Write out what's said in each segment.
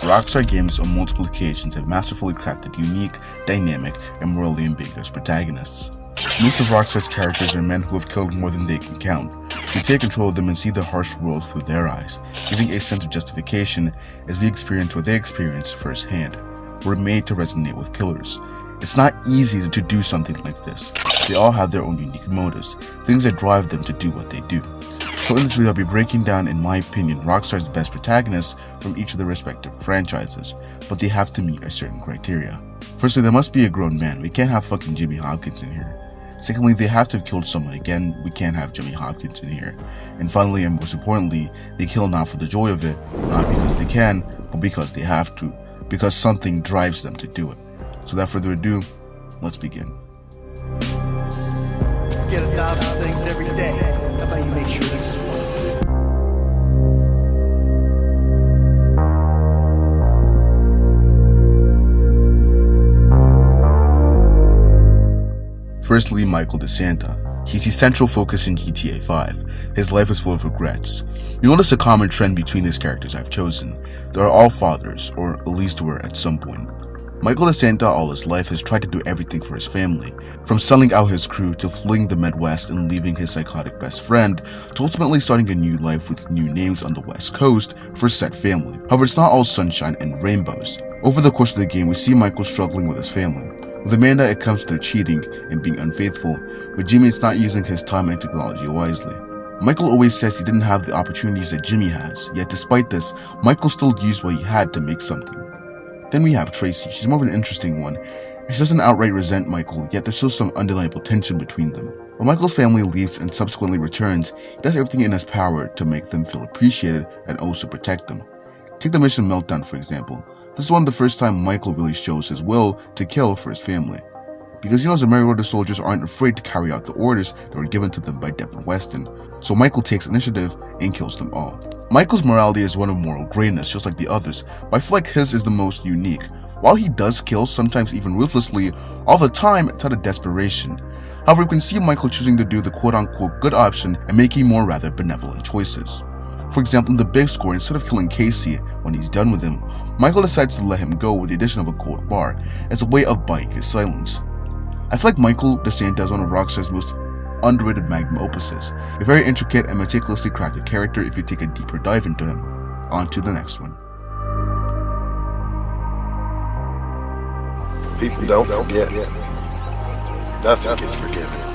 Rockstar Games on multiple occasions have masterfully crafted unique, dynamic, and morally ambiguous protagonists. Most of Rockstar's characters are men who have killed more than they can count. We take control of them and see the harsh world through their eyes, giving a sense of justification as we experience what they experience firsthand. We're made to resonate with killers. It's not easy to do something like this. They all have their own unique motives, things that drive them to do what they do. So in this video, I'll be breaking down, in my opinion, Rockstar's best protagonists from each of their respective franchises, but they have to meet a certain criteria. Firstly, there must be a grown man. We can't have fucking Jimmy Hopkins in here. Secondly, they have to have killed someone. Again, we can't have Jimmy Hopkins in here. And finally, and most importantly, they kill not for the joy of it, not because they can, but because they have to, because something drives them to do it. So without further ado, let's begin. Get 1,000 things every day. How about you make sure this is one? Firstly, Michael DeSanta. He's the central focus in GTA 5. His life is full of regrets. You notice a common trend between these characters I've chosen. They are all fathers, or at least were at some point. Michael DeSanta all his life has tried to do everything for his family, from selling out his crew to fleeing the Midwest and leaving his psychotic best friend, to ultimately starting a new life with new names on the West Coast for said family. However, it's not all sunshine and rainbows. Over the course of the game, we see Michael struggling with his family. With Amanda, it comes to their cheating and being unfaithful, with Jimmy it's not using his time and technology wisely. Michael always says he didn't have the opportunities that Jimmy has, yet despite this, Michael still used what he had to make something. Then we have Tracy. She's more of an interesting one. She doesn't outright resent Michael, yet there's still some undeniable tension between them. When Michael's family leaves and subsequently returns, he does everything in his power to make them feel appreciated and also protect them. Take the mission Meltdown for example. This is one of the first time Michael really shows his will to kill for his family, because he knows the Merit Order soldiers aren't afraid to carry out the orders that were given to them by Devin Weston, so Michael takes initiative and kills them all. Michael's morality is one of moral greatness, just like the others, but I feel like his is the most unique. While he does kill, sometimes even ruthlessly, all the time it's out of desperation. However, we can see Michael choosing to do the quote-unquote good option and making more rather benevolent choices. For example, in the big score, instead of killing Casey when he's done with him, Michael decides to let him go with the addition of a gold bar as a way of buying his silence. I feel like Michael DeSanta is one of Rockstar's most underrated magnum opuses, a very intricate and meticulously crafted character if you take a deeper dive into him. On to the next one. People don't forget. Nothing gets forgiven.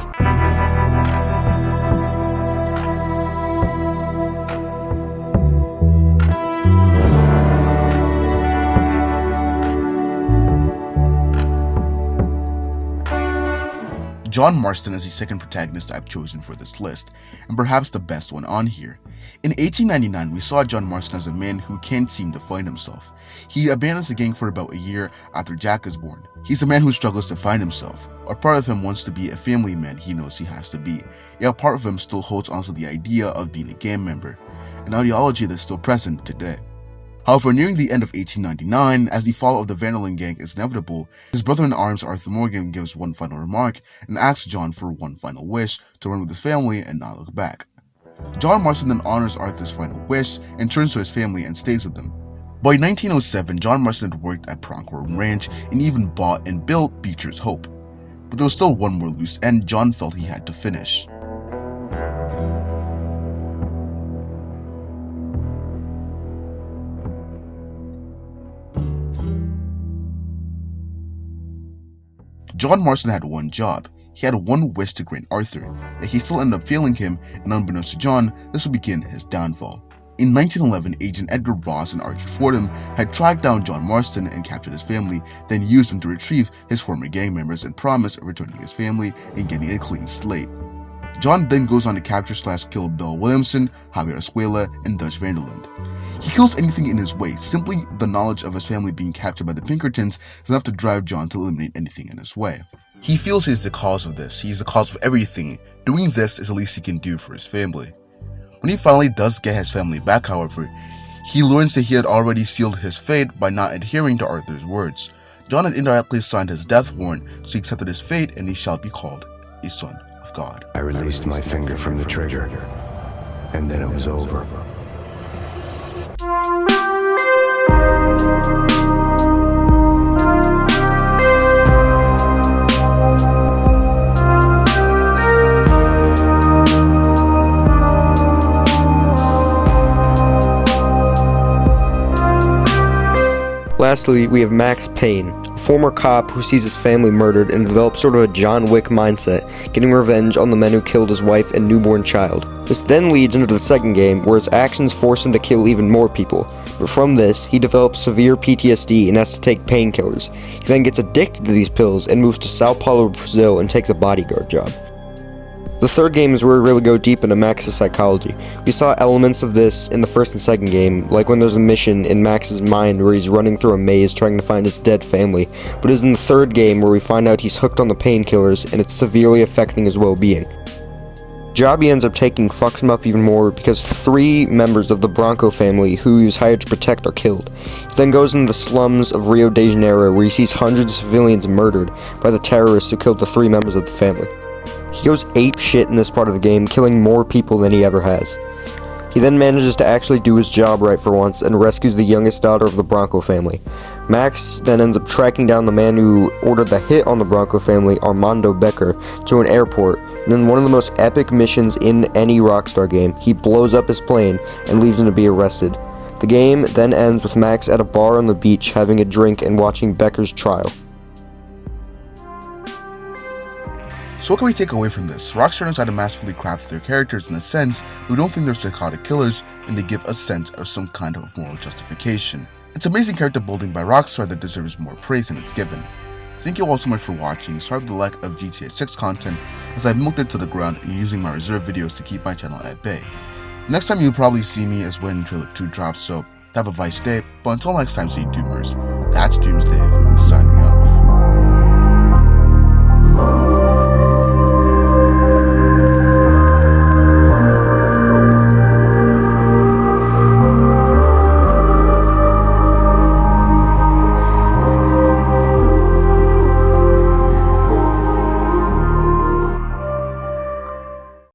John Marston is the second protagonist I've chosen for this list, and perhaps the best one on here. In 1899, we saw John Marston as a man who can't seem to find himself. He abandons the gang for about a year after Jack is born. He's a man who struggles to find himself. A part of him wants to be a family man he knows he has to be, yet a part of him still holds onto the idea of being a gang member, an ideology that's still present today. However, nearing the end of 1899, as the fall of the Vanderlyn gang is inevitable, his brother-in-arms Arthur Morgan gives one final remark and asks John for one final wish to run with his family and not look back. John Marston then honors Arthur's final wish and turns to his family and stays with them. By 1907, John Marston had worked at Pronghorn Ranch and even bought and built Beecher's Hope. But there was still one more loose end John felt he had to finish. John Marston had one job. He had one wish to grant Arthur, yet he still ended up failing him, and unbeknownst to John, this would begin his downfall. In 1911, Agent Edgar Ross and Archie Fordham had tracked down John Marston and captured his family, then used him to retrieve his former gang members and promise of returning his family and getting a clean slate. John then goes on to capture/kill Bill Williamson, Javier Escuela, and Dutch Vanderlyn. He kills anything in his way. Simply the knowledge of his family being captured by the Pinkertons is enough to drive John to eliminate anything in his way. He feels he's the cause of this. He's the cause of everything. Doing this is the least he can do for his family. When he finally does get his family back, however, he learns that he had already sealed his fate by not adhering to Arthur's words. John had indirectly signed his death warrant, so he accepted his fate, and he shall be called a son of God. I released my finger from the trigger, and then it was over. Lastly, we have Max Payne, a former cop who sees his family murdered and develops sort of a John Wick mindset, getting revenge on the men who killed his wife and newborn child. This then leads into the second game, where his actions force him to kill even more people, but from this, he develops severe PTSD and has to take painkillers. He then gets addicted to these pills and moves to Sao Paulo, Brazil and takes a bodyguard job. The third game is where we really go deep into Max's psychology. We saw elements of this in the first and second game, like when there's a mission in Max's mind where he's running through a maze trying to find his dead family, but it is in the third game where we find out he's hooked on the painkillers and it's severely affecting his well-being. The job he ends up taking fucks him up even more because 3 members of the Bronco family who he was hired to protect are killed. He then goes into the slums of Rio de Janeiro where he sees hundreds of civilians murdered by the terrorists who killed the 3 members of the family. He goes ape shit in this part of the game, killing more people than he ever has. He then manages to actually do his job right for once and rescues the youngest daughter of the Bronco family. Max then ends up tracking down the man who ordered the hit on the Bronco family, Armando Becker, to an airport, and in one of the most epic missions in any Rockstar game, he blows up his plane and leaves him to be arrested. The game then ends with Max at a bar on the beach having a drink and watching Becker's trial. So what can we take away from this? Rockstar knows how to masterfully craft their characters in a sense we don't think they're psychotic killers, and they give a sense of some kind of moral justification. It's amazing character building by Rockstar that deserves more praise than it's given. Thank you all so much for watching. Sorry for the lack of GTA 6 content, as I've milked it to the ground and using my reserve videos to keep my channel at bay. Next time you'll probably see me is when Trailer 2 drops, so have a vice day, but until next time, stay Doomers. That's Doomsday.